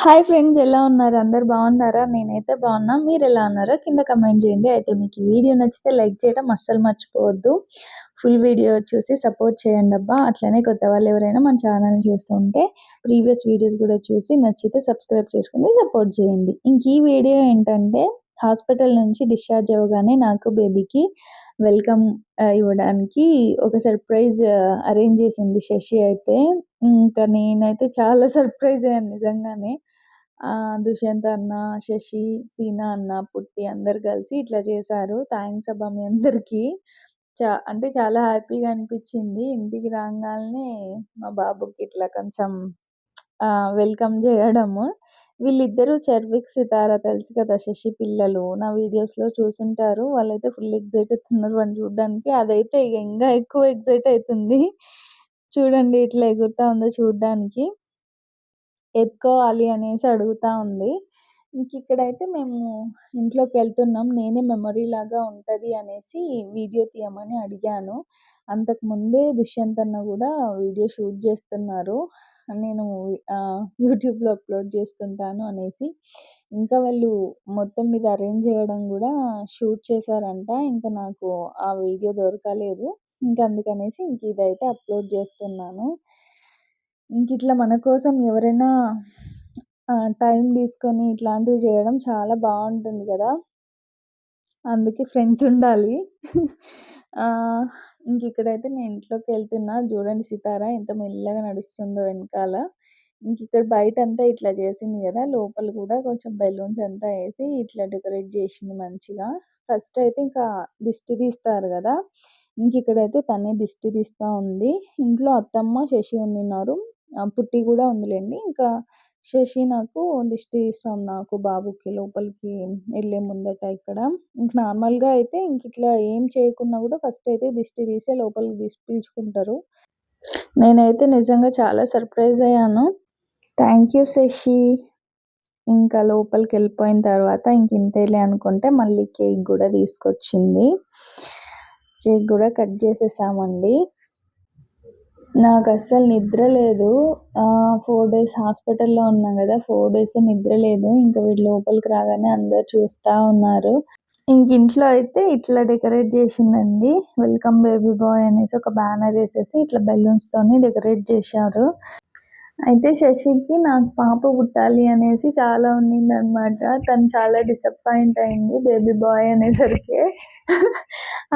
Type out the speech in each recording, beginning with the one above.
Hi friends, ఎలా ఉన్నారు? అందరూ బాగున్నారా? నేనైతే బాగున్నా. మీరు ఎలా ఉన్నారో కింద కమెంట్ చేయండి. అయితే మీకు ఈ వీడియో నచ్చితే లైక్ చేయడం అస్సలు మర్చిపోవద్దు. ఫుల్ వీడియో చూసి సపోర్ట్ చేయండి అబ్బా. అట్లనే కొత్త వాళ్ళు ఎవరైనా మన ఛానల్ని చూస్తుంటే ప్రీవియస్ వీడియోస్ కూడా చూసి నచ్చితే సబ్స్క్రైబ్ చేసుకుని సపోర్ట్ చేయండి. ఇంక ఈ వీడియో ఏంటంటే హాస్పిటల్ నుంచి డిశ్చార్జ్ అవ్వగానే నాకు బేబీకి వెల్కమ్ ఇవ్వడానికి ఒక సర్ప్రైజ్ అరేంజ్ చేసింది శశి అయితే. ఇంకా నేనైతే చాలా సర్ప్రైజ్ అయ్యాను నిజంగానే. దుష్యంత్ అన్న, శశి, సీనా అన్న, పుట్టి అందరు కలిసి ఇట్లా చేశారు. థ్యాంక్స్ అబ్బా మీ అందరికీ. అంటే చాలా హ్యాపీగా అనిపించింది. ఇంటికి రాగానే మా బాబుకి ఇట్లా కొంచెం వెల్కమ్ చేయడము. వీళ్ళిద్దరూ చర్విక్, సితార తెలుసు కదా శశి పిల్లలు. నా వీడియోస్‌లో చూసుంటారు. వాళ్ళైతే ఫుల్ ఎక్సైట్ అవుతున్నారు వాడిని చూడడానికి. అదైతే ఇంకా ఎక్కువ ఎక్సైట్ అవుతుంది. చూడండి ఎట్లా ఎగురుతా ఉందో చూడ్డానికి. ఎత్తుకోవాలి అనేసి అడుగుతా ఉంది. ఇక్కడైతే మేము ఇంట్లోకి వెళ్తున్నాం. నేనే మెమరీ లాగా ఉంటది అనేసి వీడియో తీయమని అడిగాను. అంతకుముందే దుష్యంత్ అన్న కూడా వీడియో షూట్ చేస్తున్నారు. నేను యూట్యూబ్‌లో అప్లోడ్ చేసుకుంటాను అనేసి. ఇంకా వాళ్ళు మొత్తం మీద అరేంజ్ చేయడం కూడా షూట్ చేశారంట. ఇంకా నాకు ఆ వీడియో దొరకలేదు. ఇంకా అందుకనేసి ఇదైతే అప్లోడ్ చేస్తున్నాను. ఇట్లా మన కోసం ఎవరైనా టైం తీసుకొని ఇట్లాంటివి చేయడం చాలా బాగుంటుంది కదా. అందుకే ఫ్రెండ్స్ ఉండాలి. ఇక్కడైతే నేను ఇంట్లోకి వెళ్తున్నా. చూడండి సితార ఎంత మెల్లగా నడుస్తుందో వెనకాల. ఇక్కడ బయట అంతా ఇట్లా చేసింది కదా, లోపల కూడా కొంచెం బెలూన్స్ అంతా వేసి ఇట్లా డెకరేట్ చేసింది మంచిగా. ఫస్ట్ అయితే ఇంకా దిష్టి తీస్తారు కదా, ఇక్కడైతే తనే దిష్టి తీస్తూ ఉంది. ఇంట్లో అత్తమ్మ, శశి ఉండినారు. పుట్టి కూడా ఉందిలేండి. ఇంకా శశి నాకు దిష్టి తీస్తాం నాకు బాబుకి లోపలికి వెళ్ళే ముందట. ఇక్కడ నార్మల్గా అయితే ఇట్లా ఏం చేయకున్నా కూడా ఫస్ట్ అయితే దిష్టి తీసే లోపలికి పీల్చుకుంటారు. నేనైతే నిజంగా చాలా సర్ప్రైజ్ అయ్యాను. Thank you Shashi. ఇంకా లోపలికి వెళ్ళిపోయిన తర్వాత ఇంతేలే అనుకుంటే మళ్ళీ కేక్ కూడా తీసుకొచ్చింది. కేక్ కూడా కట్ చేసేసామండి. నాకు అస్సలు నిద్ర లేదు. 4 days హాస్పిటల్లో ఉన్నాం కదా, 4 days నిద్ర లేదు. ఇంకా వీళ్ళు లోపలికి రాగానే అందరు చూస్తూ ఉన్నారు. ఇంట్లో అయితే ఇట్లా డెకరేట్ చేసిందండి. వెల్కమ్ బేబీ బాయ్ అనేసి ఒక బ్యానర్ వేసేసి ఇట్లా బెలూన్స్తోని డెకరేట్ చేశారు. అయితే శశికి నాకు పాప పుట్టాలి అనేసి చాలా ఉన్నిందనమాట. తను చాలా డిసప్పాయింట్ అయింది బేబీ బాయ్ అనేసరికి.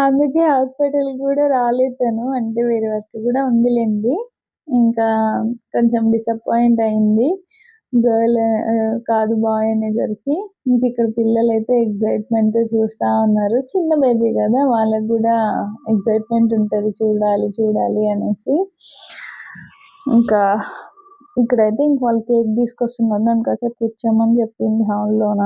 అందుకే హాస్పిటల్కి కూడా రాలేదు తను. అంటే వేరే వర్క్ కూడా ఉందిలేండి. ఇంకా కొంచెం డిసప్పాయింట్ అయింది. గర్ల్ కాదు బాయ్ అనేసరికి. ఇక్కడ పిల్లలు అయితే ఎగ్జైట్మెంట్తో చూస్తూ ఉన్నారు. చిన్న బేబీ కదా, వాళ్ళకు కూడా ఎగ్జైట్మెంట్ ఉంటుంది చూడాలి చూడాలి అనేసి. ఇంకా ఇక్కడైతే వాళ్ళు కేక్ తీసుకొస్తున్నారు. నన్ను కాసేపు కూర్చోమని చెప్పింది హాల్లోన.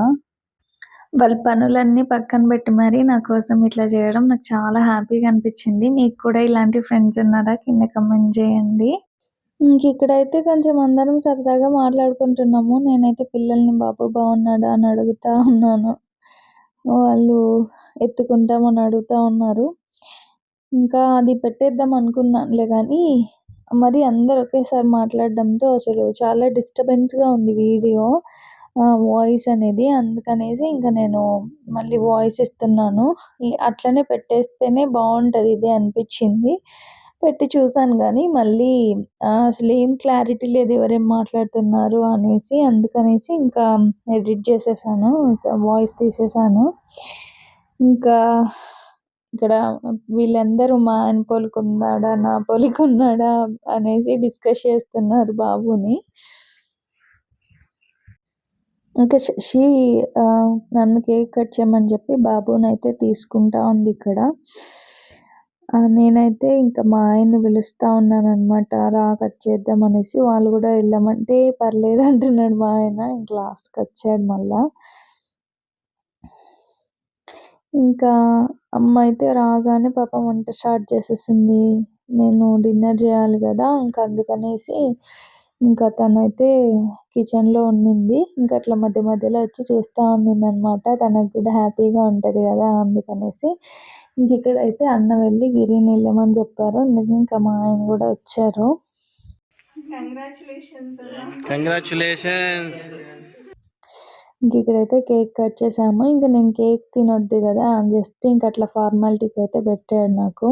వాళ్ళ పనులన్నీ పక్కన పెట్టి మరీ నా కోసం ఇట్లా చేయడం నాకు చాలా హ్యాపీగా అనిపించింది. మీకు కూడా ఇలాంటి ఫ్రెండ్స్ ఉన్నారా? కింద కమెంట్ చేయండి. ఇక్కడైతే కొంచెం అందరం సరదాగా మాట్లాడుకుంటున్నాము. నేనైతే పిల్లల్ని బాబు బాగున్నాడా అని అడుగుతా ఉన్నాను. వాళ్ళు ఎత్తుకుంటామని అడుగుతా ఉన్నారు. ఇంకా అది పెట్టేద్దాం అనుకున్నానులే కానీ మరి అందరు ఒకేసారి మాట్లాడడంతో అసలు చాలా డిస్టర్బెన్స్గా ఉంది వీడియో వాయిస్ అనేది. అందుకనేసి ఇంకా నేను మళ్ళీ వాయిస్ ఇస్తున్నాను. అట్లనే పెట్టేస్తేనే బాగుంటుంది ఇదే అనిపించింది. పెట్టి చూసాను కానీ మళ్ళీ అసలు ఏం క్లారిటీ లేదు ఎవరేం మాట్లాడుతున్నారు అనేసి. అందుకనేసి ఇంకా ఎడిట్ చేసేసాను, వాయిస్ తీసేసాను. ఇంకా ఇక్కడ వీళ్ళందరూ మా ఆయన పోలికున్నాడా నా పోలికున్నాడా అనేసి డిస్కస్ చేస్తున్నారు బాబుని. ఇంకా శశి నన్ను కేక్ కట్ చేయమని చెప్పి బాబుని అయితే తీసుకుంటా ఉంది ఇక్కడ. నేనైతే ఇంకా మా ఆయన్ని పిలుస్తూ ఉన్నాను అనమాట, రా కట్ చేద్దాం అనేసి. వాళ్ళు కూడా వెళ్ళమంటే పర్లేదు అంటున్నాడు మా ఆయన. ఇంక లాస్ట్కి వచ్చాడు మళ్ళా. ఇంకా అమ్మ అయితే రాగానే పాపం వంట స్టార్ట్ చేసేసింది. నేను డిన్నర్ చేయాలి కదా, ఇంకా అందుకనేసి ఇంకా తనైతే కిచెన్లో ఉండింది. ఇంకా అట్లా మధ్య మధ్యలో వచ్చి చూస్తూ ఉండింది అనమాట. తనకు కూడా హ్యాపీగా ఉంటుంది కదా అందుకనేసి. ఇక్కడైతే అన్న వెళ్ళి గిరిని వెళ్ళమని చెప్పారు. అందుకే ఇంకా మా ఆయన కూడా వచ్చారు. కంగ్రాచులేషన్స్. ఇంక ఇక్కడైతే కేక్ కట్ చేసాము. ఇంక నేను కేక్ తినొద్దు గదా! జస్ట్ ఇంక అట్లా ఫార్మాలిటీకైతే పెట్టాడు నాకు.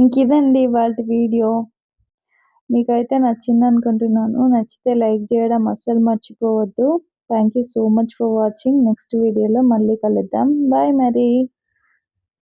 ఇంకిదండి ఇవాల్టి వీడియో. మీకైతే నచ్చిందనుకుంటున్నాను. నచ్చితే లైక్ జేయడం అస్సలు మర్చిపోవద్దు. Thank you so much for watching. Next వీడియోలో మళ్ళీ కలుద్దాం. బాయ్ మరి.